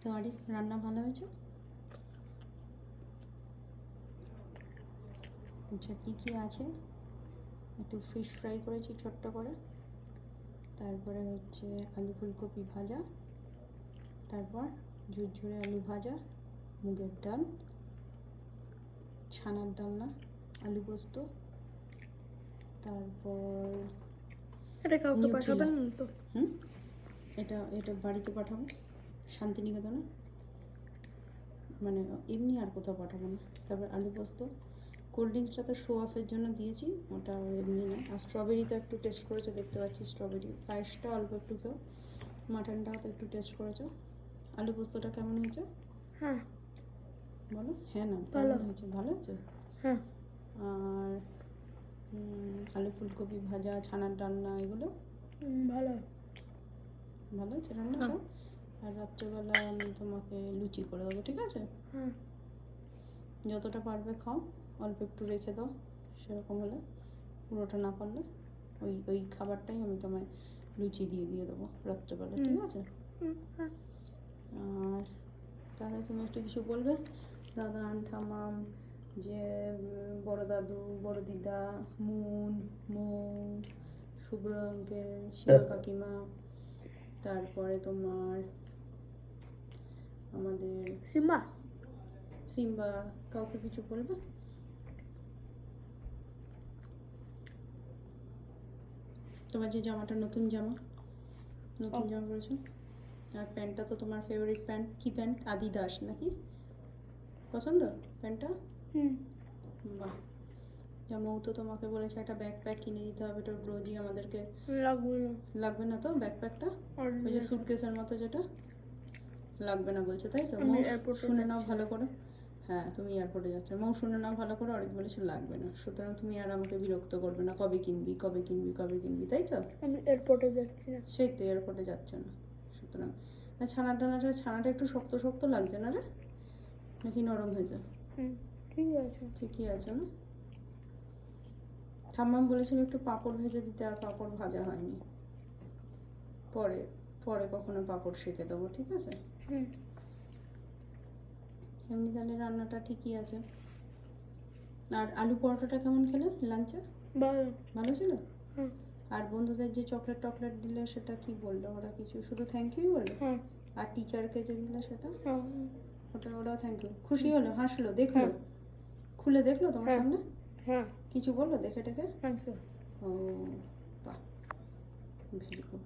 তো আরে রান্না ভালো হয়েছে? আচ্ছা কী কী আছে? একটু ফিশ ফ্রাই করেছি ছোট্ট করে, তারপরে হচ্ছে আলু ফুলকপি ভাজা, তারপর ঝুরঝুরে আলু ভাজা, মুগের ডাল, ছানার ডালনা, আলু পোস্ত, তারপর এটা কাউকে পাঠাবেন না তো? এটা এটা বাড়িতে পাঠাবো, শান্তিনিকেতনে, মানে এমনি আর কোথাও পাঠাবো না। তারপর আলু পোস্ত, কোল্ড ড্রিঙ্কসটা তো শো অফের জন্য দিয়েছি, ওটা এমনি না। আর স্ট্রবেরি তো একটু টেস্ট করেছো, দেখতে পাচ্ছি স্ট্রবেরি। পায়েসটা অল্প একটু কেউ, মাটনটাও তো একটু টেস্ট করেছো। আলু পোস্তটা কেমন হয়েছে? হ্যাঁ বলো হ্যাঁ না ভালো কেমন হয়েছে? ভালো হয়েছে। হ্যাঁ আর আলু ফুলকপি ভাজা, ছানার ডালনা, এগুলো ভালো ভালো হয়েছে রান্না সব। আর রাত্রেবেলা আমি তোমাকে লুচি করে দেবো, ঠিক আছে? হ্যাঁ যতটা পারবে খাও, অল্প একটু রেখে দাও, সেরকম হলে, পুরোটা না পারলে ওই ওই খাবারটাই আমি তোমায় লুচি দিয়ে দিয়ে দেবো রাত্রেবেলা, ঠিক আছে? আর তাহলে তুমি একটু কিছু বলবে, দাদান ঠামাম, যে বড় দাদু, বড় দিদা, মুন, মৌ, শুভ্র আঙ্কেল, সীমা কাকিমা, তারপরে তোমার আমাদের সিম্বা, কাউকে কিছু বলবে? তোমার যে জামাটা নতুন জামা পরেছো, আর প্যান্টটা তো তোমার ফেভারিট প্যান্ট। কি প্যান্ট? আদিদাস নাকি? পছন্দ প্যান্টটা? বাহ। জামাও তো তোমাকে বলেছে একটা ব্যাকপ্যাক কিনে দিতে হবে, তো রোজই আমাদেরকে লাগবে না তো ব্যাকপ্যাকটা? ওই যে সুটকেসের মতো যেটা, লাগবে না বলছে, তাই তো? শুনে নাও ভালো করে। হ্যাঁ তুমি এয়ারপোর্টে যাচ্ছ, মৌ শুনে নাও ভালো করে। অনেক বলেছে লাগবে না, সুতরাং তুমি আর আমাকে বিরক্ত করবে না, কবে কিনবি কবে কিনবি কবে কিনবি, তাই তো? আমি এয়ারপোর্টে যাচ্ছি না। সেই তো এয়ারপোর্টে যাচ্ছে না, সুতরাং। ছানাটা একটু শক্ত শক্ত লাগছে না রে, নাকি নরম হয়েছে? ঠিক আছে, ঠিকই আছে না? ঠাম্মাম বলেছিল একটু পাঁপড় ভেজে দিতে, আর পাঁপড় ভাজা হয়নি। পরে পরে কখনো পাঁপড় সেঁকে দেবো, ঠিক আছে? এমনি তাহলে রান্নাটা ঠিকই আছে। আর আলু পরোটাটা কেমন খেলে লাঞ্চে? ভালো ছিল। আর বন্ধুদের যে চকলেট টকলেট দিলে সেটা কি বললো ওরা? কিছু, শুধু থ্যাংক ইউ বললো? আর টিচারকে যে দিলে সেটা, ওরাও থ্যাংক ইউ? খুশি হলো, হাসলো, দেখলো, খুলে দেখলো তোমার সামনে? কিছু বললো দেখে টেকে? ও বাহ, ভেরি গুড।